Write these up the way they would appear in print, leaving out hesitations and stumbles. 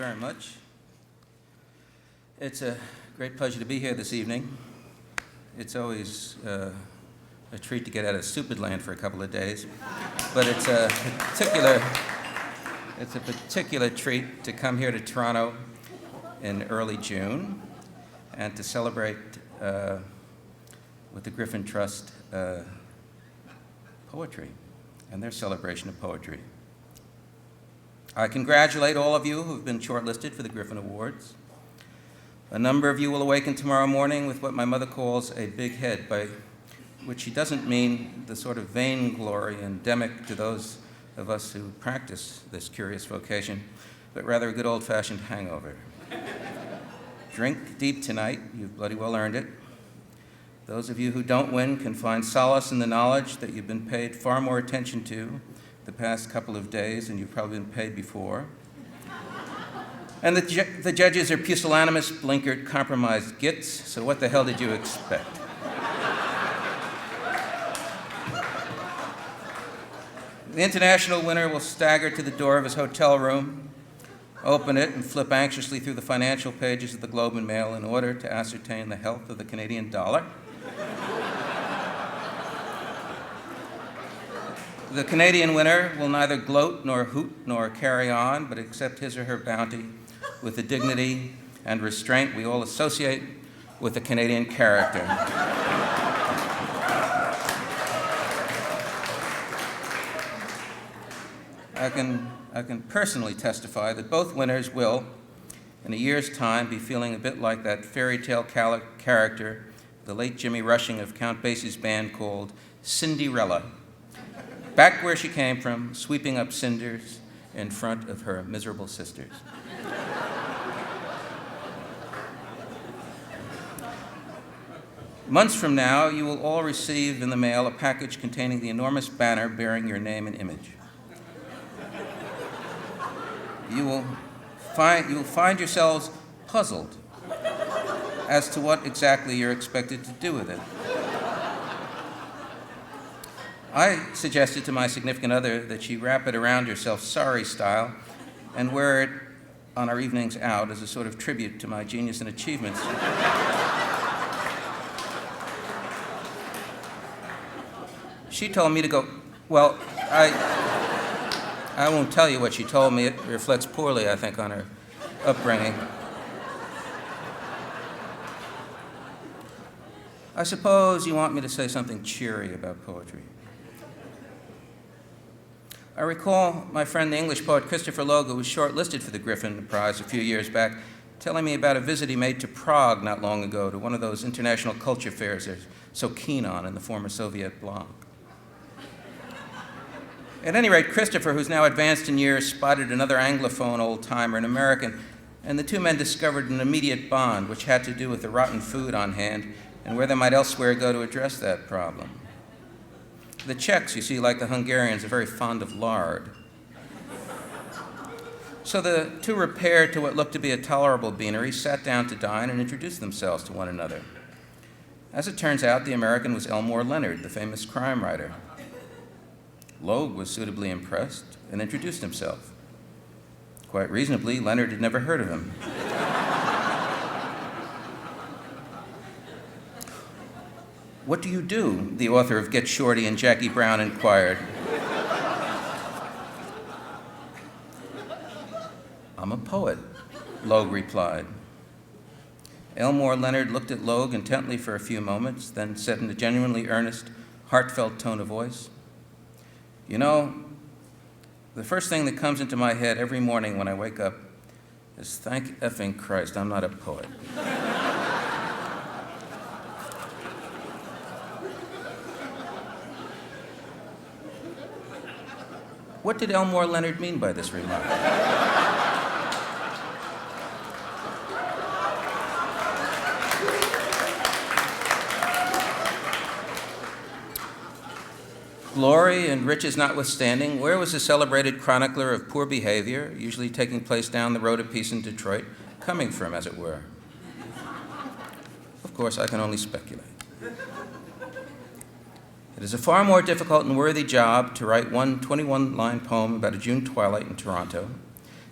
very much. It's a great pleasure to be here this evening. It's always a treat to get out of stupid land for a couple of days, but it's a particular treat to come here to Toronto in early June and to celebrate with the Griffin Trust poetry and their celebration of poetry. I congratulate all of you who have been shortlisted for the Griffin Awards. A number of you will awaken tomorrow morning with what my mother calls a big head, by which she doesn't mean the sort of vainglory endemic to those of us who practice this curious vocation, but rather a good old-fashioned hangover. Drink deep tonight, you've bloody well earned it. Those of you who don't win can find solace in the knowledge that you've been paid far more attention to the past couple of days than you've probably been paid before. And the judges are pusillanimous, blinkered, compromised gits, so what the hell did you expect? The international winner will stagger to the door of his hotel room, open it, and flip anxiously through the financial pages of the Globe and Mail in order to ascertain the health of the Canadian dollar. The Canadian winner will neither gloat nor hoot nor carry on, but accept his or her bounty with the dignity and restraint we all associate with the Canadian character. I can personally testify that both winners will, in a year's time, be feeling a bit like that fairy tale character, the late Jimmy Rushing of Count Basie's band, called Cinderella, back where she came from, sweeping up cinders in front of her miserable sisters. Months from now, you will all receive in the mail a package containing the enormous banner bearing your name and image. You will find yourselves puzzled as to what exactly you're expected to do with it. I suggested to my significant other that she wrap it around herself sorry style and wear it on our evenings out as a sort of tribute to my genius and achievements. She told me to go, well, I won't tell you what she told me. It reflects poorly, I think, on her upbringing. I suppose you want me to say something cheery about poetry. I recall my friend, the English poet Christopher Logue, who was shortlisted for the Griffin Prize a few years back, telling me about a visit he made to Prague not long ago, to one of those international culture fairs they're so keen on in the former Soviet bloc. At any rate, Christopher, who's now advanced in years, spotted another Anglophone old-timer, an American, and the two men discovered an immediate bond, which had to do with the rotten food on hand and where they might elsewhere go to address that problem. The Czechs, you see, like the Hungarians, are very fond of lard. So the two repaired to what looked to be a tolerable beanery, sat down to dine, and introduced themselves to one another. As it turns out, the American was Elmore Leonard, the famous crime writer. Logue was suitably impressed and introduced himself. Quite reasonably, Leonard had never heard of him. What do you do? The author of Get Shorty and Jackie Brown inquired. I'm a poet, Logue replied. Elmore Leonard looked at Logue intently for a few moments, then said in a genuinely earnest, heartfelt tone of voice, "You know, the first thing that comes into my head every morning when I wake up is thank effing Christ, I'm not a poet." What did Elmore Leonard mean by this remark? Glory and riches notwithstanding, where was the celebrated chronicler of poor behavior, usually taking place down the road of peace in Detroit, coming from, as it were? Of course, I can only speculate. It is a far more difficult and worthy job to write one 21-line poem about a June twilight in Toronto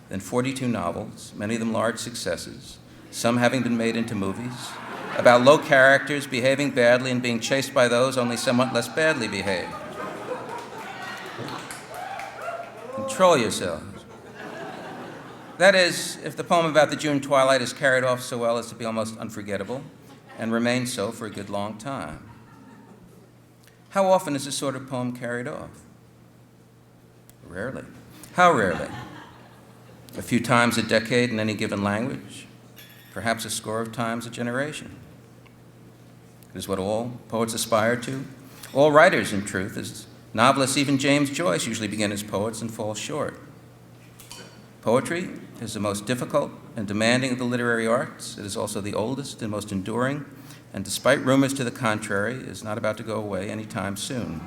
then 42 novels, many of them large successes, some having been made into movies, about low characters behaving badly and being chased by those only somewhat less badly behaved. Control yourselves. That is, if the poem about the June twilight is carried off so well as to be almost unforgettable and remain so for a good long time. How often is this sort of poem carried off? Rarely. How rarely? A few times a decade in any given language, perhaps a score of times a generation. It is what all poets aspire to. All writers, in truth, as novelists, even James Joyce, usually begin as poets and fall short. Poetry is the most difficult and demanding of the literary arts. It is also the oldest and most enduring, and despite rumors to the contrary, is not about to go away anytime soon.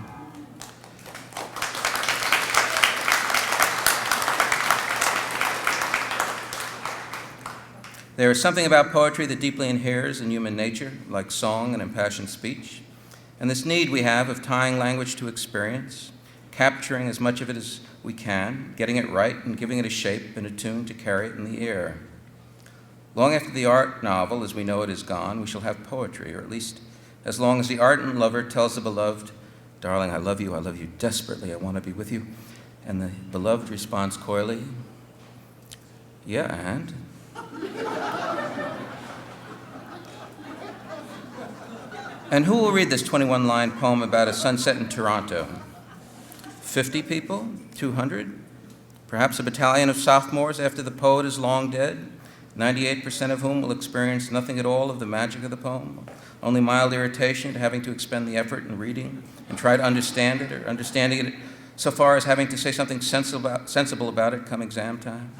There is something about poetry that deeply inheres in human nature, like song and impassioned speech, and this need we have of tying language to experience, capturing as much of it as we can, getting it right and giving it a shape and a tune to carry it in the air. Long after the art novel, as we know it, is gone, we shall have poetry, or at least as long as the ardent lover tells the beloved, "Darling, I love you desperately, I want to be with you," and the beloved responds coyly, "Yeah, and?" And who will read this 21-line poem about a sunset in Toronto? 50 people? 200? Perhaps a battalion of sophomores after the poet is long dead, 98% of whom will experience nothing at all of the magic of the poem, only mild irritation at having to expend the effort in reading and try to understand it, or understanding it so far as having to say something sensible about it come exam time.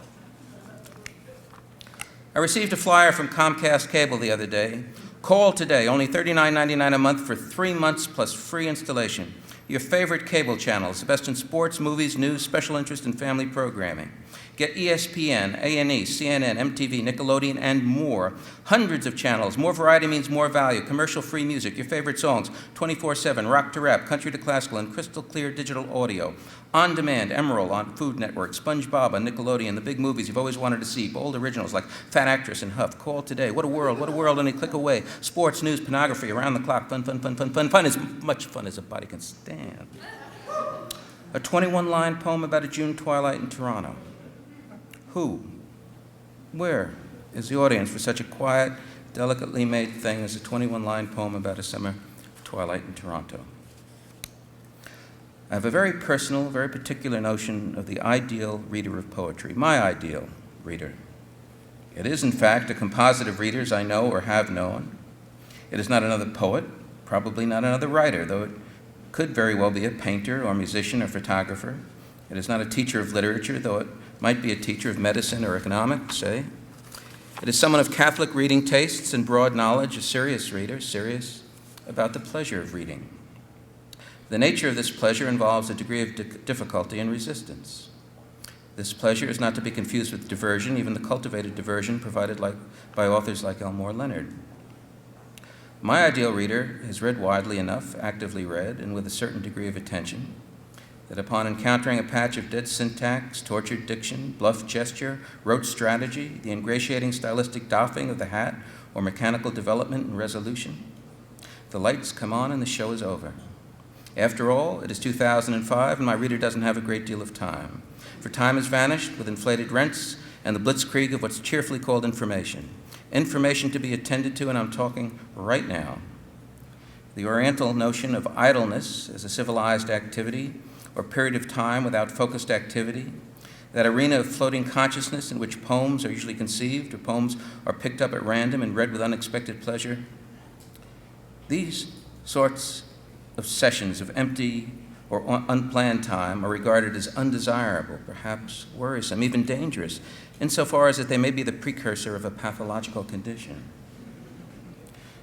I received a flyer from Comcast Cable the other day. Call today, only $39.99 a month for 3 months plus free installation. Your favorite cable channels, the best in sports, movies, news, special interest, and family programming. Get ESPN, A&E, CNN, MTV, Nickelodeon, and more. Hundreds of channels. More variety means more value. Commercial-free music, your favorite songs, 24/7, rock to rap, country to classical, and crystal clear digital audio. On demand, Emerald on Food Network, SpongeBob on Nickelodeon, the big movies you've always wanted to see, bold originals like Fat Actress and Huff. Call today. What a world, only click away. Sports, news, pornography, around the clock, fun, as much fun as a body can stand. A 21-line poem about a June twilight in Toronto. Who, where is the audience for such a quiet, delicately made thing as a 21-line poem about a summer twilight in Toronto? I have a very personal, very particular notion of the ideal reader of poetry, my ideal reader. It is, in fact, a composite of readers I know or have known. It is not another poet, probably not another writer, though it could very well be a painter or musician or photographer. It is not a teacher of literature, though it might be a teacher of medicine or economics, say. It is someone of Catholic reading tastes and broad knowledge, a serious reader, serious about the pleasure of reading. The nature of this pleasure involves a degree of difficulty and resistance. This pleasure is not to be confused with diversion, even the cultivated diversion provided by authors like Elmore Leonard. My ideal reader has read widely enough, actively read, and with a certain degree of attention, that upon encountering a patch of dead syntax, tortured diction, bluff gesture, rote strategy, the ingratiating stylistic doffing of the hat, or mechanical development and resolution, the lights come on and the show is over. After all, it is 2005 and my reader doesn't have a great deal of time. For time has vanished with inflated rents and the blitzkrieg of what's cheerfully called information. Information to be attended to, and I'm talking right now. The Oriental notion of idleness as a civilized activity or period of time without focused activity, that arena of floating consciousness in which poems are usually conceived or poems are picked up at random and read with unexpected pleasure. These sorts of sessions of empty or unplanned time are regarded as undesirable, perhaps worrisome, even dangerous, insofar as that they may be the precursor of a pathological condition.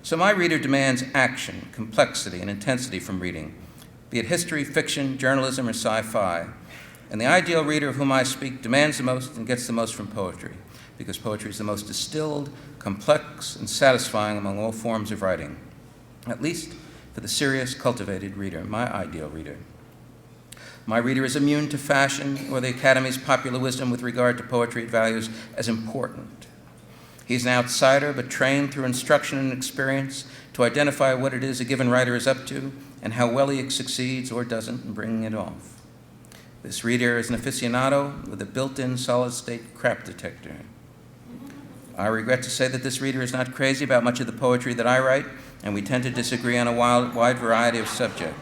So my reader demands action, complexity, and intensity from reading, be it history, fiction, journalism, or sci-fi. And the ideal reader of whom I speak demands the most and gets the most from poetry, because poetry is the most distilled, complex, and satisfying among all forms of writing, at least for the serious, cultivated reader, my ideal reader. My reader is immune to fashion or the Academy's popular wisdom with regard to poetry it values as important. He's an outsider, but trained through instruction and experience to identify what it is a given writer is up to and how well he succeeds or doesn't in bringing it off. This reader is an aficionado with a built-in solid-state crap detector. I regret to say that this reader is not crazy about much of the poetry that I write, and we tend to disagree on a wide variety of subjects.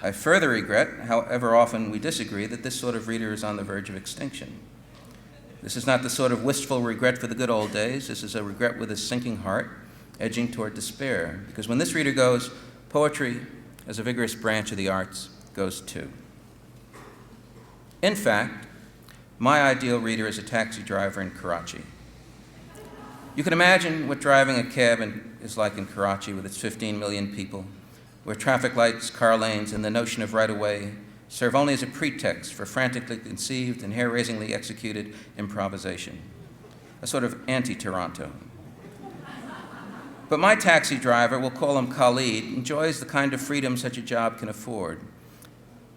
I further regret, however often we disagree, that this sort of reader is on the verge of extinction. This is not the sort of wistful regret for the good old days. This is a regret with a sinking heart, edging toward despair. Because when this reader goes, poetry, as a vigorous branch of the arts, goes too. In fact, my ideal reader is a taxi driver in Karachi. You can imagine what driving a cab is like in Karachi with its 15 million people, where traffic lights, car lanes, and the notion of right-of-way serve only as a pretext for frantically conceived and hair-raisingly executed improvisation, a sort of anti-Toronto. But my taxi driver, we'll call him Khalid, enjoys the kind of freedom such a job can afford.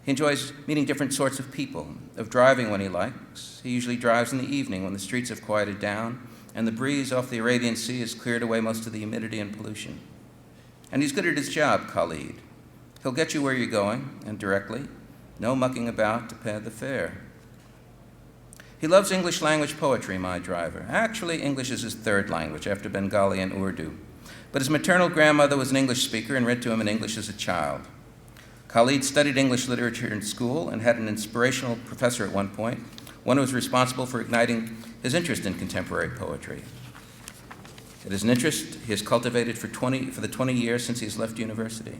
He enjoys meeting different sorts of people, of driving when he likes. He usually drives in the evening when the streets have quieted down and the breeze off the Arabian Sea has cleared away most of the humidity and pollution. And he's good at his job, Khalid. He'll get you where you're going, and directly. No mucking about to pay the fare. He loves English language poetry, my driver. Actually, English is his third language, after Bengali and Urdu. But his maternal grandmother was an English speaker and read to him in English as a child. Khalid studied English literature in school and had an inspirational professor at one point, one who was responsible for igniting his interest in contemporary poetry. It is an interest he has cultivated for the 20 years since he's left university.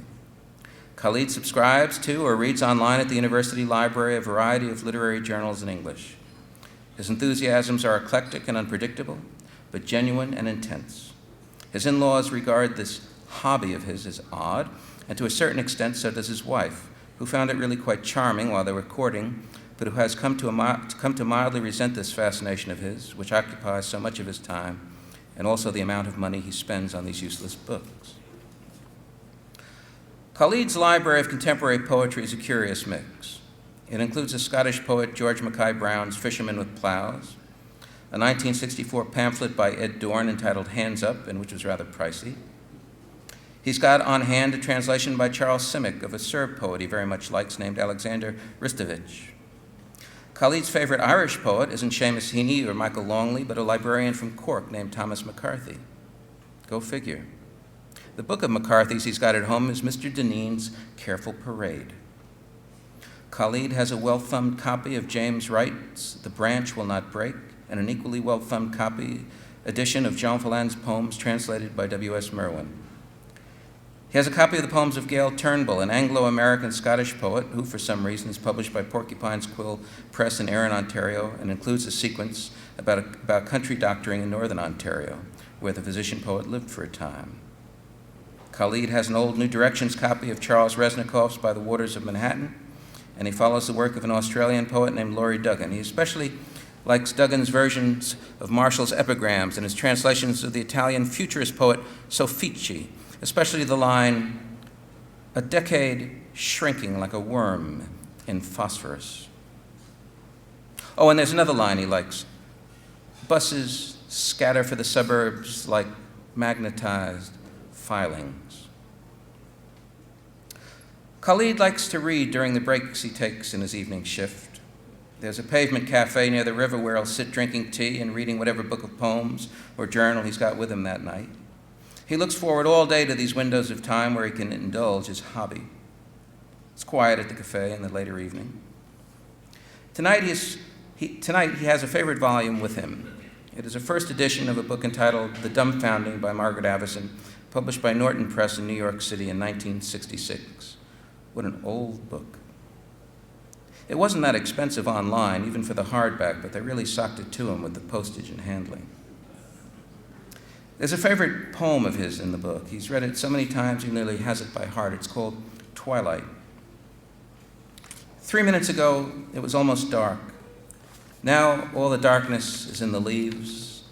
Khalid subscribes to or reads online at the university library a variety of literary journals in English. His enthusiasms are eclectic and unpredictable, but genuine and intense. His in-laws regard this hobby of his as odd, and to a certain extent so does his wife, who found it really quite charming while they were courting, but who has come to mildly resent this fascination of his, which occupies so much of his time, and also the amount of money he spends on these useless books. Khalid's library of contemporary poetry is a curious mix. It includes the Scottish poet George Mackay Brown's Fishermen with Plows, a 1964 pamphlet by Ed Dorn entitled Hands Up, and which was rather pricey. He's got on hand a translation by Charles Simic of a Serb poet he very much likes named Alexander Ristovic. Khalid's favorite Irish poet isn't Seamus Heaney or Michael Longley, but a librarian from Cork named Thomas McCarthy. Go figure. The book of McCarthy's he's got at home is Mr. Dineen's Careful Parade. Khalid has a well-thumbed copy of James Wright's The Branch Will Not Break, and an equally well-thumbed edition of Jean Verlaine's poems translated by W.S. Merwin. He has a copy of the poems of Gail Turnbull, an Anglo-American Scottish poet who, for some reason, is published by Porcupine's Quill Press in Erin, Ontario, and includes a sequence about country doctoring in northern Ontario, where the physician-poet lived for a time. Khalid has an old New Directions copy of Charles Reznikoff's By the Waters of Manhattan, and he follows the work of an Australian poet named Laurie Duggan. He especially likes Duggan's versions of Marshall's epigrams and his translations of the Italian futurist poet Soffici, especially the line, "A decade shrinking like a worm in phosphorus." Oh, and there's another line he likes. Buses scatter for the suburbs like magnetized filings. Khalid likes to read during the breaks he takes in his evening shift. There's a pavement cafe near the river where he'll sit drinking tea and reading whatever book of poems or journal he's got with him that night. He looks forward all day to these windows of time where he can indulge his hobby. It's quiet at the cafe in the later evening. Tonight he has a favorite volume with him. It is a first edition of a book entitled The Dumbfounding by Margaret Avison, published by Norton Press in New York City in 1966. What an old book. It wasn't that expensive online, even for the hardback, but they really socked it to him with the postage and handling. There's a favorite poem of his in the book. He's read it so many times he nearly has it by heart. It's called Twilight. 3 minutes ago, it was almost dark. Now all the darkness is in the leaves.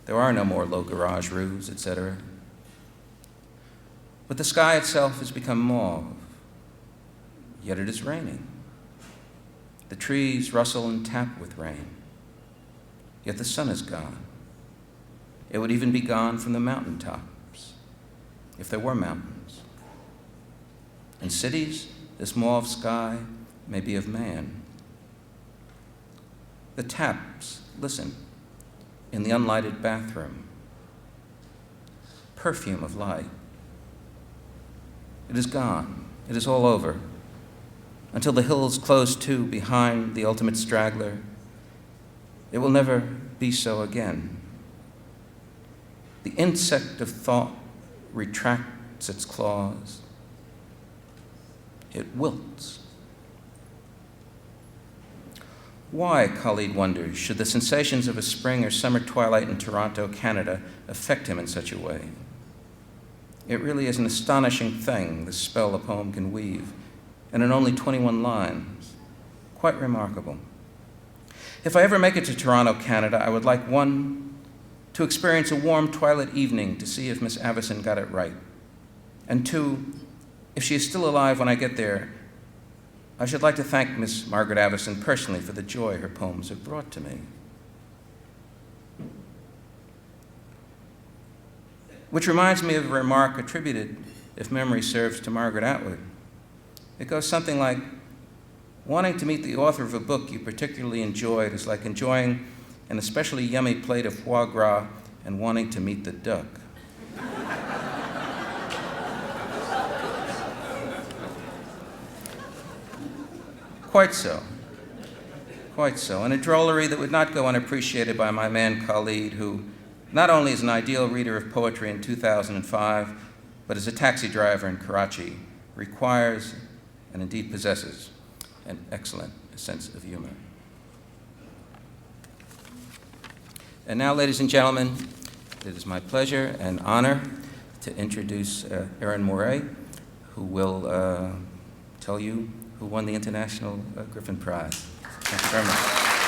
There are no more low garage roofs, etc. But the sky itself has become mauve. yet it is raining. The trees rustle and tap with rain, yet the sun is gone. It would even be gone from the mountaintops, if there were mountains. In cities, this mauve sky may be of man. The taps listen in the unlighted bathroom. Perfume of light. It is gone. It is all over. Until the hills close to behind the ultimate straggler, it will never be so again. The insect of thought retracts its claws. It wilts. Why, Khalid wonders, should the sensations of a spring or summer twilight in Toronto, Canada, affect him in such a way? It really is an astonishing thing, the spell a poem can weave, and in only 21 lines. Quite remarkable. If I ever make it to Toronto, Canada, I would like, one, to experience a warm twilight evening to see if Miss Avison got it right, and two, if she is still alive when I get there, I should like to thank Miss Margaret Avison personally for the joy her poems have brought to me. Which reminds me of a remark attributed, if memory serves, to Margaret Atwood. It goes something like, wanting to meet the author of a book you particularly enjoyed is like enjoying an especially yummy plate of foie gras and wanting to meet the duck. Quite so. Quite so. And a drollery that would not go unappreciated by my man Khalid, who not only is an ideal reader of poetry in 2005, but as a taxi driver in Karachi, requires and indeed possesses an excellent sense of humor. And now, ladies and gentlemen, it is my pleasure and honor to introduce Erin Moray, who will tell you who won the International Griffin Prize. Thank you very much.